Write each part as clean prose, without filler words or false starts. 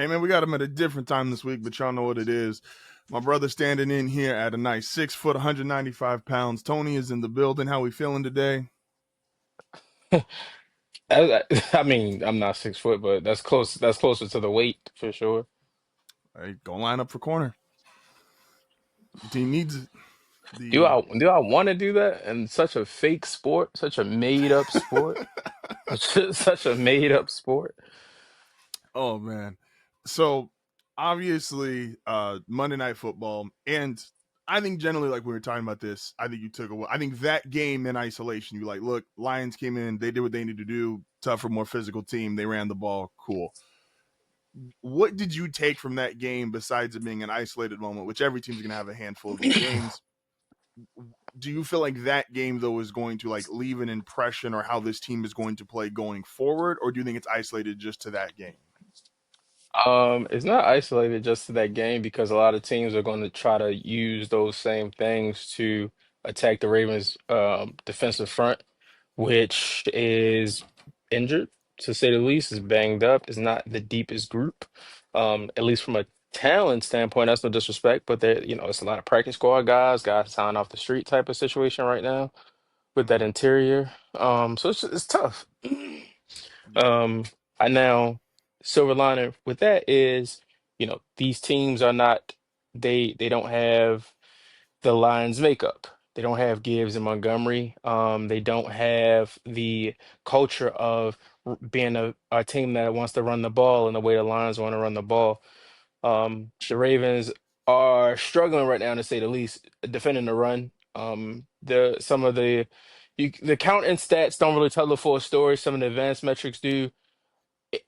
Hey man, we got him at a different time this week, but y'all know what it is. My brother standing in here at a nice 6 foot, 195 pounds. Tony is in the building. How we feeling today? I mean, I'm not 6 foot, but that's close. That's closer to the weight for sure. Hey, go line up for corner. Team needs Do the. I want to do that in such a fake sport, such a made up sport, such a made up sport? Oh man. So obviously, Monday Night Football, and I think generally, like we were talking about this, I think you took away. I think that game in isolation, you like, look, Lions came in, they did what they needed to do. Tougher, more physical team. They ran the ball. Cool. What did you take from that game besides it being an isolated moment, which every team's going to have a handful of these games? Do you feel like that game though is going to like leave an impression or how this team is going to play going forward, or do you think it's isolated just to that game? It's not isolated just to that game because a lot of teams are going to try to use those same things to attack the Ravens' defensive front, which is injured to say the least, is banged up, is not the deepest group. At least from a talent standpoint, that's no disrespect, but there, it's a lot of practice squad guys, guys signed off the street type of situation right now with that Mm-hmm. interior. So it's tough. Yeah. Um, I now silver lining with that is, these teams are not they don't have the Lions makeup. They don't have Gibbs and Montgomery. They don't have the culture of being a team that wants to run the ball in the way the Lions want to run the ball. The Ravens are struggling right now, to say the least, defending the run. Some of the count and stats don't really tell the full story. Some of the advanced metrics do.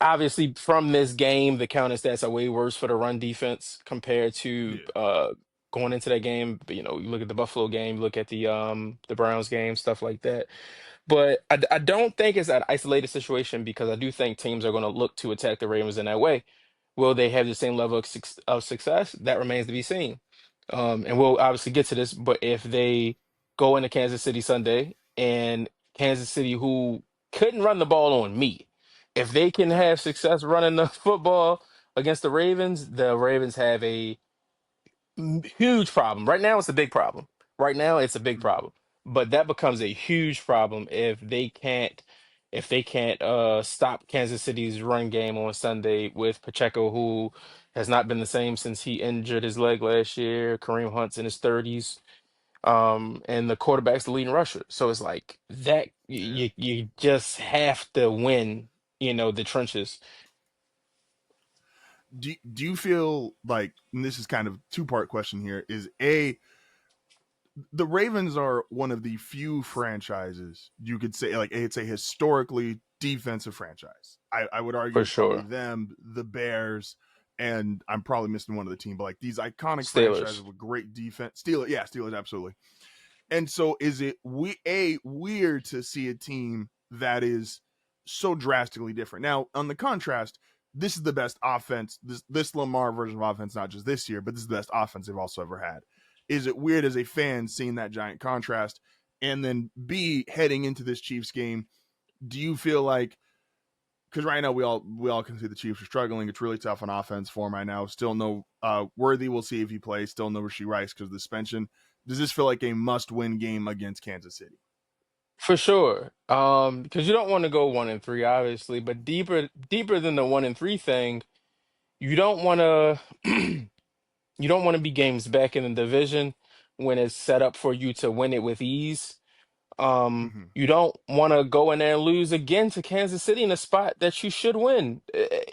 Obviously, from this game, the count and stats are way worse for the run defense compared to Yeah. going into that game. But, you look at the Buffalo game, look at the Browns game, stuff like that. But I don't think it's an isolated situation because I do think teams are going to look to attack the Ravens in that way. Will they have the same level of success? That remains to be seen. And we'll obviously get to this, but if they go into Kansas City Sunday and Kansas City, who couldn't run the ball on me, if they can Yeah. have success running the football against the Ravens have a huge problem. Right now, it's a big problem. Right now, it's a big Mm-hmm. problem. But that becomes a huge problem if they can't stop Kansas City's run game on Sunday with Pacheco, who has not been the same since he injured his leg last year. Kareem Hunt's in his 30s. And the quarterback's the leading rusher. So it's like that Yeah. you just have to win, the trenches. Do you feel like, and this is kind of two-part question here, is a the Ravens are one of the few franchises you could say, like it's a historically defensive franchise. I would argue For it's probably sure. them, the Bears, and I'm probably missing one of the team, but like these iconic franchises Steelers. with great defense. Steelers, yeah, Steelers, absolutely. And so is it weird to see a team that is so drastically different? Now, on the contrast, this is the best offense. This Lamar version of offense, not just this year, but this is the best offense they've also ever had. Is it weird as a fan seeing that giant contrast? And then B, heading into this Chiefs game, do you feel like, because right now we all can see the Chiefs are struggling. It's really tough on offense for them right now. Still no Worthy. We'll see if he plays. Still no Rasheed Rice because of the suspension. Does this feel like a must-win game against Kansas City? For sure. Because you don't want to go 1-3, obviously, but deeper than the 1-3 thing, you don't want to you don't want to be games back in the division when it's set up for you to win it with ease. Mm-hmm. You don't want to go in there and lose again to Kansas City in a spot that you should win,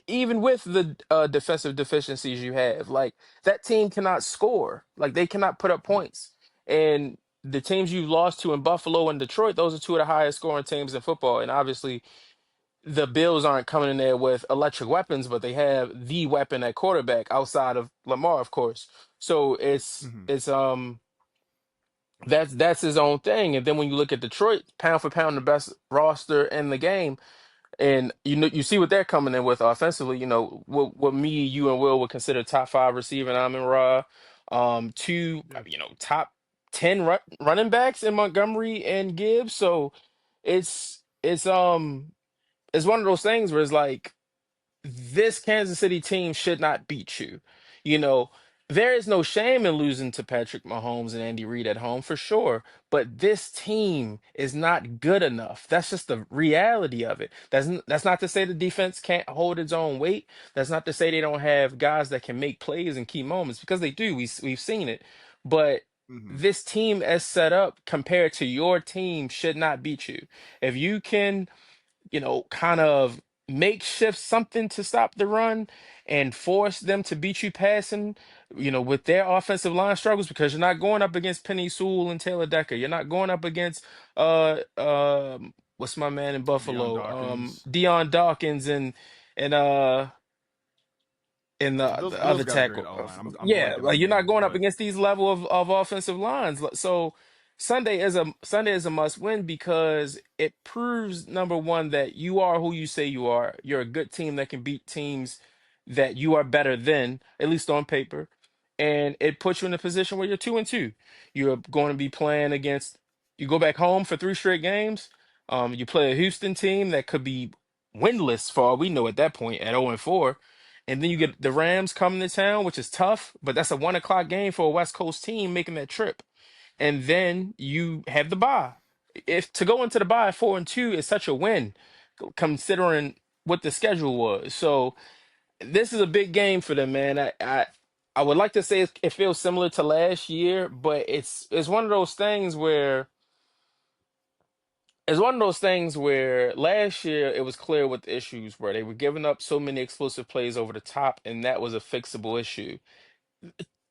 even with the defensive deficiencies you have. Like that team cannot score, like they cannot put up Yeah. points. And the teams you've lost to in Buffalo and Detroit, those are two of the highest scoring teams in football. And obviously, the Bills aren't coming in there with electric weapons, but they have the weapon at quarterback outside of Lamar, of course. So it's Mm-hmm. it's that's his own thing. And then when you look at Detroit, pound for pound, the best roster in the game, and you see what they're coming in with offensively. What me, you, and Will would consider top five receiving Amon Ra, two Yeah. top 10 running backs in Montgomery and Gibbs. So it's it's um it's one of those things where it's like this Kansas City team should not beat you. You know, there is no shame in losing to Patrick Mahomes and Andy Reid at home for sure, but this team is not good enough. That's just the reality of it. That's not to say the defense can't hold its own weight. That's not to say they don't have guys that can make plays in key moments because they do. We've seen it. But Hmm. this team as set up compared to your team should not beat you. If you can kind of makeshift something to stop the run and force them to beat you passing, with their offensive line struggles because you're not going up against Penny Sewell and Taylor Decker. You're not going up against what's my man in Deion Buffalo? Dawkins. Deion Dawkins and the Those other got a great tackle. O line. I'm Yeah, blanking like on you're not names, going up but against these level of offensive lines. So Sunday is a must win because it proves number one that you are who you say you are. You're a good team that can beat teams that you are better than, at least on paper. And it puts you in a position where you're 2-2. You're going to be playing against you go back home for three straight games. You play a Houston team that could be winless for all we know at that point at 0-4. And then you get the yeah. Rams coming to town, which is tough, but that's a 1 o'clock game for a West Coast team making that trip. And then you have the bye. If to go into the bye 4-2 is such a win, considering what the schedule was. So this is a big game for them, man. I would like to say it feels similar to last year, but it's one of those things where last year it was clear what the issues were. They were giving up so many explosive plays over the top, and that was a fixable issue.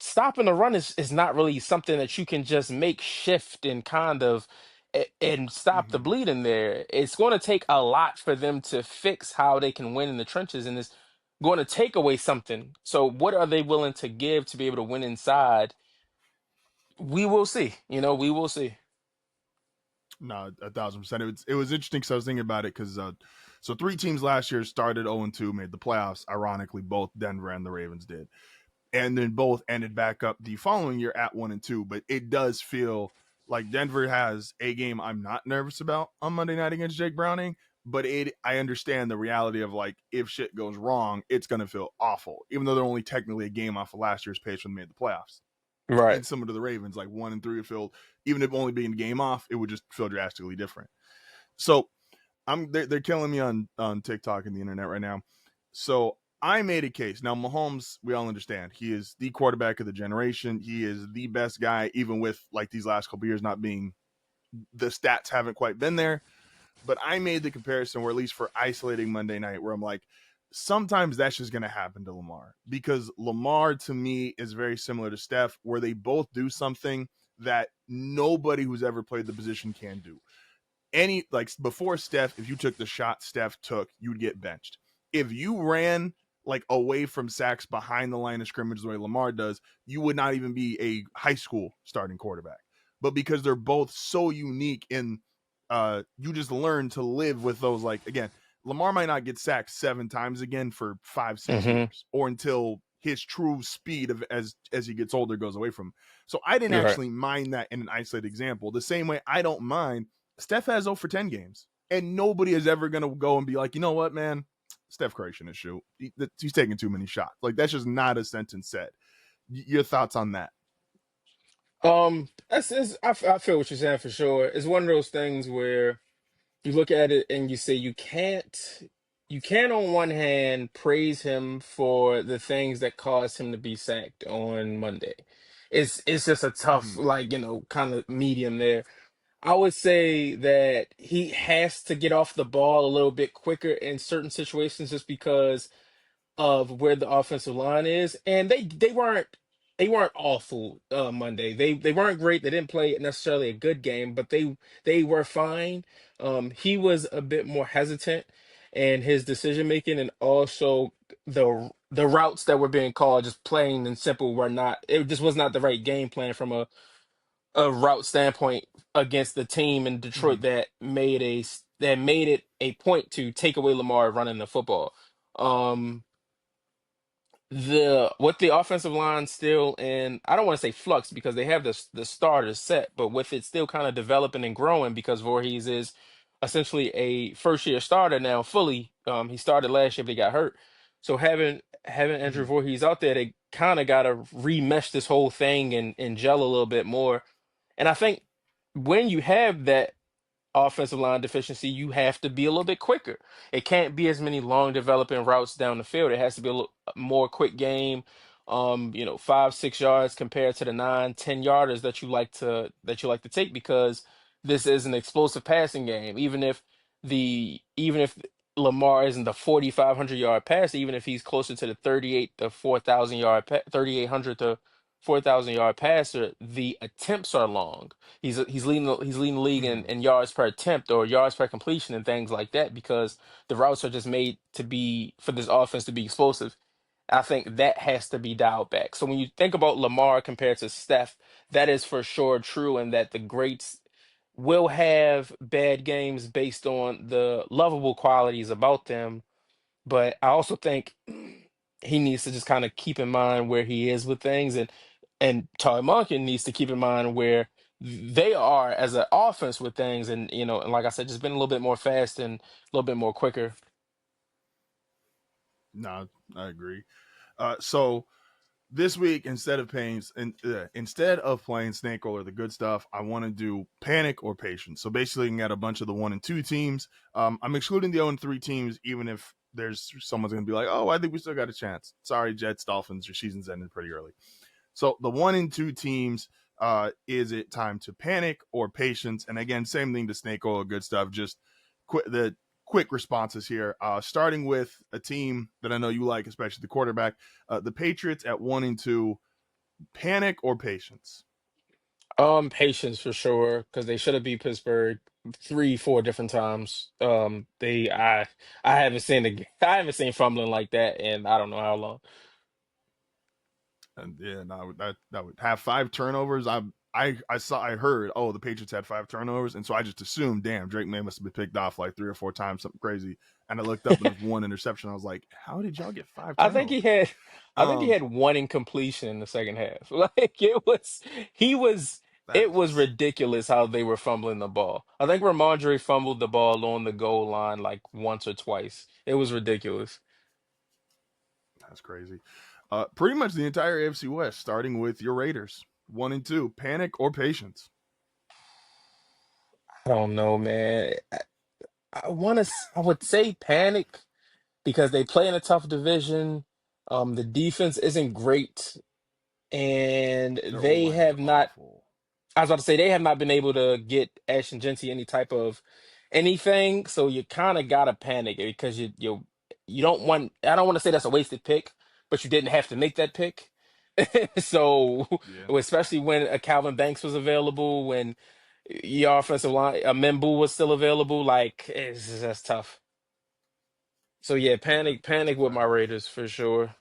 Stopping the run is not really something that you can just make shift and kind of and stop the Hmm. bleeding there. It's going to take a lot for them to fix how they can win in the trenches, and it's going to take away something. So, what are they willing to give to be able to win inside? We will see. We will see. No, 1,000%. It was interesting because I was thinking about it because so three teams last year started 0-2, made the playoffs. Ironically, both Denver and the Ravens did, and then both ended back up the following year at 1-2. But it does feel like Denver has a game I'm not nervous about on Monday night against Jake Browning. But I understand the reality of like if shit goes wrong, it's gonna feel awful, even though they're only technically a game off of last year's pace when they made the playoffs. Right. And similar to the Ravens, like 1-3 would feel, even if only being the game off, it would just feel drastically different. So they're killing me on TikTok and the internet right now. So I made a case. Now Mahomes, we all understand, he is the quarterback of the generation. He is the best guy, even with like these last couple years not being, the stats haven't quite been there. But I made the comparison, where at least for isolating Monday night, where I'm like, sometimes that's just going to happen to Lamar, because Lamar to me is very similar to Steph, where they both do something that nobody who's ever played the position can do. Any, like before Steph, if you took the shot Steph took, you'd get benched. If you ran like away from sacks behind the line of scrimmage the way Lamar does, you would not even be a high school starting quarterback. But because they're both so unique in, you just learn to live with those. Like again, Lamar might not get sacked 7 times again for 5-6 Mm-hmm. years, or until his true speed of as he gets older goes away from him. So I didn't Right. actually mind that in an isolated example. The same way I don't mind Steph has 0 for 10 games, and nobody is ever going to go and be like, you know what, man, Steph Curry shouldn't shoot. He's taking too many shots. Like that's just not a sentence said. Your thoughts on that? I feel what you're saying for sure. It's one of those things where you look at it and you say you can't on one hand praise him for the things that caused him to be sacked on Monday. It's just a tough, Mm-hmm. like, kind of medium there. I would say that he has to get off the ball a little bit quicker in certain situations just because of where the offensive line is, and they weren't awful Monday. They weren't great. They didn't play necessarily a good game, but they were fine. He was a bit more hesitant in his decision making, and also the routes that were being called, just plain and simple, were not. It just was not the right game plan from a route standpoint against the team in Mm-hmm. Detroit that made it a point to take away Lamar running the football. Um, the With the offensive line still in, I don't want to say flux because they have the starters set, but with it still kind of developing and growing because Voorhees is essentially a first year starter now fully. He started last year, but he got hurt. So having Andrew Mhm. Voorhees out there, they kind of got to remesh this whole thing and gel a little bit more. And I think when you have that offensive line deficiency, you have to be a little bit quicker. It can't be as many long developing routes down the field. It has to be a little more quick game. 5, 6 yards compared to the 9, 10 yarders that you like to take because this is an explosive passing game. Even if Lamar isn't the 4,500 yard pass, even if he's closer to the 38 to 4,000 yard 3,800 to 4,000 yard passer, the attempts are long. He's leading the league Mhm. in yards per attempt or yards per completion and things like that because the routes are just made to be for this offense to be explosive. I think that has to be dialed back. So when you think about Lamar compared to Steph, that is for sure true, and that the greats will have bad games based on the lovable qualities about them. But I also think he needs to just kind of keep in mind where he is with things, and Todd Monken needs to keep in mind where they are as an offense with things, and and like I said, just been a little bit more fast and a little bit more quicker. No, I agree. So this week, instead of playing Snake Roll or the good stuff, I want to do Panic or Patience. So basically, you can get a bunch of the 1 and 2 teams. I'm excluding the 0 and 3 teams, even if there's someone's going to be like, "Oh, I think we still got a chance." Sorry, Jets, Dolphins, your season's ended pretty early. So the 1 and 2 teams, is it time to panic or patience? And again, same thing to Snake Oil, good stuff. Just the quick responses here. Starting with a team that I know you like, especially the quarterback, the Patriots at 1 and 2. Panic or patience? Patience for sure, because they should have beat Pittsburgh 3, 4 different times. I haven't seen I haven't seen fumbling like that in I don't know how long. And yeah, no, that would have 5 turnovers. I heard, oh, the Patriots had 5 turnovers, and so I just assumed, damn, Drake May must have been picked off like 3 or 4 times, something crazy. And I looked up and it was 1 interception. I was like, how did y'all get five I think he turnovers? had I think he Um, had one incompletion in the second half. Like he was it was that's ridiculous how they were fumbling the ball. I think Ramondre fumbled the ball on the goal line like once or twice. It was ridiculous. that's crazy. Pretty much the entire AFC West, starting with your Raiders, 1 and 2. Panic or patience? I don't know, man. I would say panic because they play in a tough division. The defense isn't great, and Their O they line is have not. awful. I was about to say they have not been able to get Ashton Genty any type of anything. So you kind of gotta panic because you don't want. I don't want to say that's a wasted pick, but you didn't have to make that pick. So Yeah, especially when a Calvin Banks was available, when your offensive line, a Membu was still available, like that's tough. So yeah, yeah, that's a panic with my fact. Raiders for sure.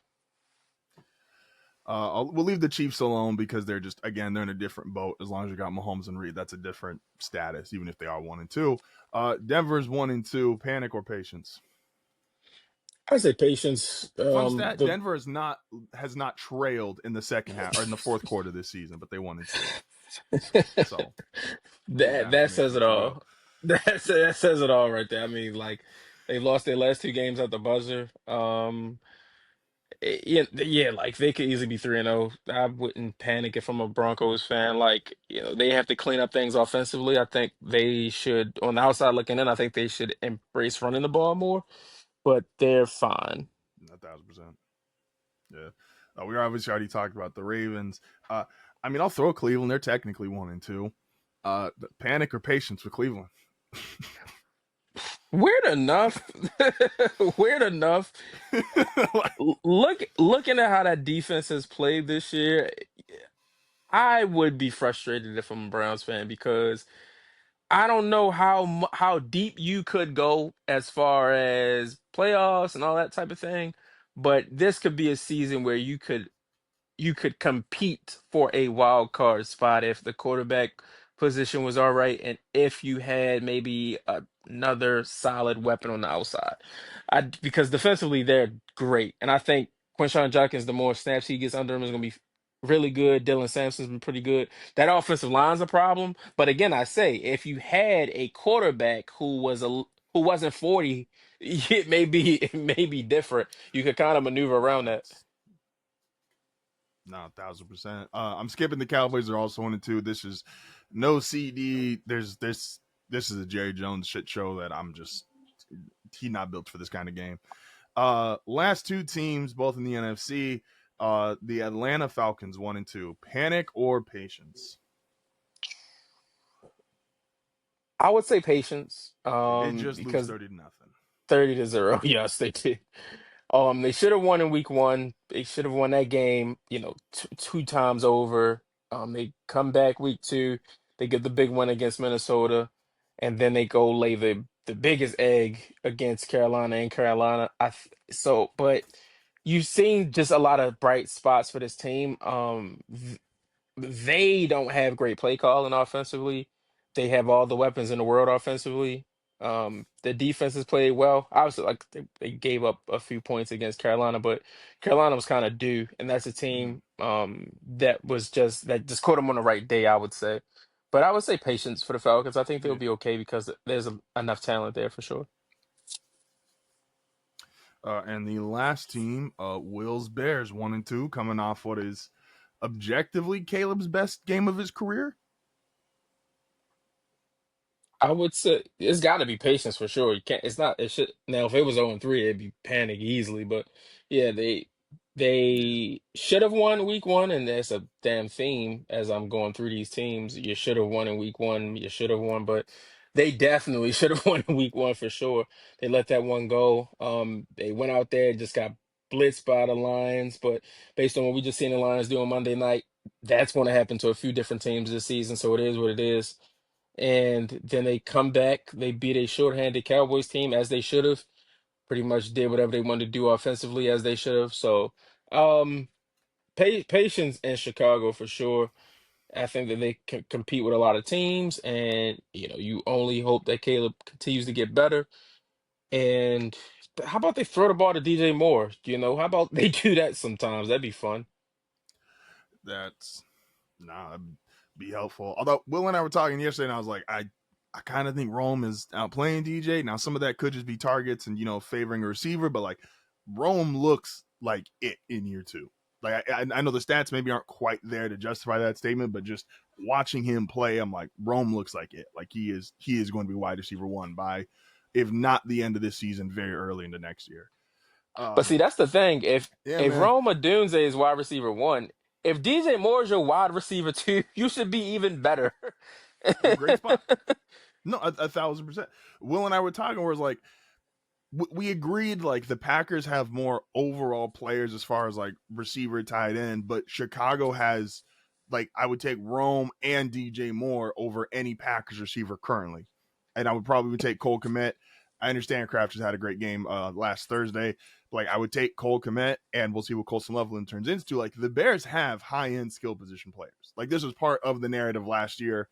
We'll leave the Chiefs alone because they're just, again, they're in a different boat. As long as you got Mahomes and Reed, that's a different status, even if they are 1 and 2. Denver's 1 and 2. Panic or patience? I say patience. Fun stat: Denver has not trailed in the second half or in the fourth quarter this season, but they 1 and 2. So That that that makes says me it feel. all. That says it all right there. I mean, like they lost their last 2 games at the buzzer. Yeah, like they could easily be 3-0. I wouldn't panic if I'm a Broncos fan. Like, they have to clean up things offensively. I think they should, on the outside looking in, I think they should embrace running the ball more, but they're fine. 1,000%. Yeah. We obviously already talked about the Ravens. I mean, I'll throw Cleveland. They're technically 1 and 2. Panic or patience with Cleveland? Weird enough, weird enough. Like, Looking at how that defense has played this year, I would be frustrated if I'm a Browns fan because I don't know how deep you could go as far as playoffs and all that type of thing, but this could be a season where you could compete for a wild card spot if the quarterback position was all right and if you had maybe another solid weapon on the outside. Because defensively they're great, and I think Quinshon Judkins, the more snaps he gets under him, is going to be really good. Dylan Sampson's been pretty good. That offensive line's a problem, but again, I say if you had a quarterback who who wasn't 40, it may be different. You could kind of maneuver around that. No, 1,000%. I'm skipping the Cowboys. They're also 1-2. This is no CD. There's this. This is a Jerry Jones shit show that he's not built for this kind of game. Last two teams, both in the NFC. The Atlanta Falcons 1-2. Panic or patience? I would say patience, They did just lose because 30-0. 30-0. Yes, they did. They should have won in week one. They should have won that game, two times over. They come back week two. They get the big win against Minnesota, and then they go lay the biggest egg against Carolina in Carolina. But you've seen just a lot of bright spots for this team. They don't have great play calling offensively. They have all the weapons in the world offensively. The defense has played well. Obviously, like they gave up a few points against Carolina, but Carolina was kind of due, and that's a team that just caught them on the right day, I would say. But I would say patience for the Falcons. I think they'll Yeah. be okay because there's enough talent there for sure. And the last team, Will's Bears 1-2, coming off what is objectively Caleb's best game of his career. I would say it's got to be patience for sure. You can't. It's not. It should. Now, if it was 0-3, it'd be panic easily. But yeah, Yeah. they should have won week one, and that's a damn theme as I'm going through these teams. You should have won in week one. You should have won, but they definitely should have won in week one for sure. They let that one go. They went out there just got blitzed by the Lions, but based on what we just seen the Lions do on Monday night, that's going to happen to a few different teams this season. So it is what it is. And then they come back, they beat a shorthanded Cowboys team as they should have. Pretty much did whatever they wanted to do offensively as they should have. So, um, patience in Chicago for sure. I think that they can compete with a lot of teams, and you only hope that Caleb continues to get better. And how about they throw the ball to DJ Moore? How about they do that sometimes? That'd be fun. That's that'd be helpful. Although Will and I were talking yesterday, and I was like, I kind of think Rome is outplaying DJ. Now, some of that could just be targets and favoring a receiver, but like Rome looks like it in year two. Like I know the stats maybe aren't quite there to justify that statement, but just watching him play, I'm like, Rome looks like it. Like he is going to be wide receiver one by, if not the end of this season, very early into next year. But see, that's the thing. If Yeah, if man. Rome Odunze is wide receiver one, if DJ Moore is your wide receiver two, you should be even better. In a great spot. No, 1,000%. Will and I were talking where it's like, we agreed like the Packers have more overall players as far as like receiver tight end, but Chicago has like I would take Rome and DJ Moore over any Packers receiver currently. And I would probably take Cole Kmet. I understand Kraft just had a great game last Thursday. Like I would take Cole Kmet and we'll see what Colson Loveland turns into. Like the Bears have high-end skill position players. Like this was part of the narrative last year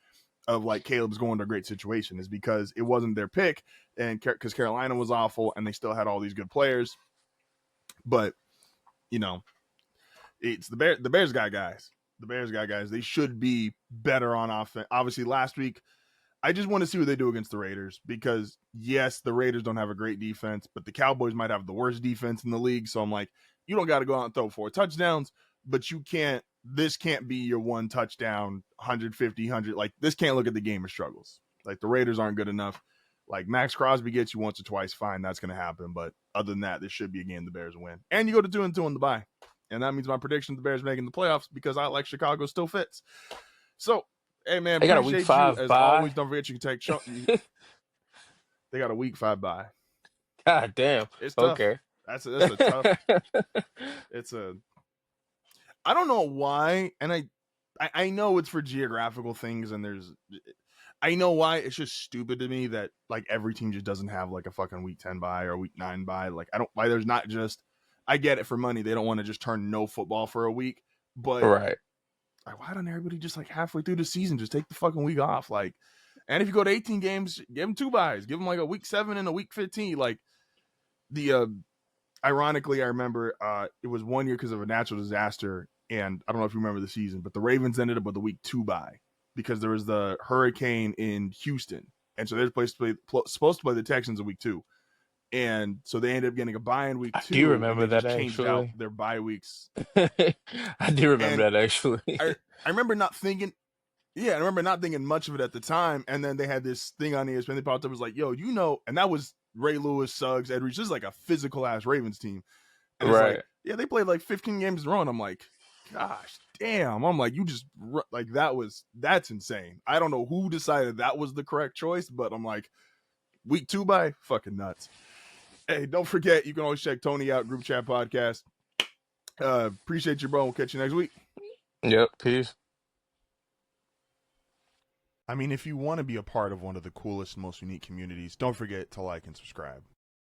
of like Caleb's going to a great situation is because it wasn't their pick and because Carolina was awful and they still had all these good players. But, it's the Bears got guys. The Bears got guys. They should be better on offense. Obviously, last week, I just want to see what they do against the Raiders because, yes, the Raiders don't have a great defense, but the Cowboys might have the worst defense in the league. So I'm like, you don't got to go out and throw 4 touchdowns, but this can't be your one touchdown, 150, 100. Like, this can't look at the game of struggles. Like, the Raiders aren't good enough. Like, Max Crosby gets you once or twice, fine, that's going to happen. But other than that, this should be a game the Bears win. And you go to 2-2 on the bye. And that means my prediction of the Bears making the playoffs because I like Chicago still fits. So, hey, man, They got a week appreciate you. 5 As bye. always, don't forget you can take They got a week 5 bye. God damn. It's tough. Okay. That's a tough. It's a. I don't know why, and I know it's for geographical things, and I know why. It's just stupid to me that like every team just doesn't have like a fucking week 10 bye or week 9 bye. Like I don't why there's not just. I get it for money. They don't want to just turn no football for a week, but Right. like, why don't everybody just like halfway through the season just take the fucking week off? Like, and if you go to 18 games, give them 2 byes. Give them like a week 7 and a week 15. Like the ironically, I remember it was one year because of a natural disaster, and I don't know if you remember the season, but the Ravens ended up with a week 2 bye because there was the hurricane in Houston, and so they're supposed to play the Texans in week 2, and so they ended up getting a bye in week I do 2, and remember they that just changed out actually. their bye weeks. I do remember And that actually. I remember not thinking. Yeah, I remember not thinking much of it at the time, and then they had this thing on ESPN. They popped up, was like, "Yo, and that was Ray Lewis, Suggs, Ed Reed. This is like a physical ass Ravens team." And it's like, Right. yeah, they played like 15 games in a row. And I'm like, gosh, damn. I'm like, like, that's insane. I don't know who decided that was the correct choice, but I'm like, week 2 bye, fucking nuts. Hey, don't forget, you can always check Tony out, Group Chat Podcast. Appreciate you, bro. We'll catch you next week. Yep. Peace. I mean, if you want to be a part of one of the coolest, most unique communities, don't forget to like and subscribe.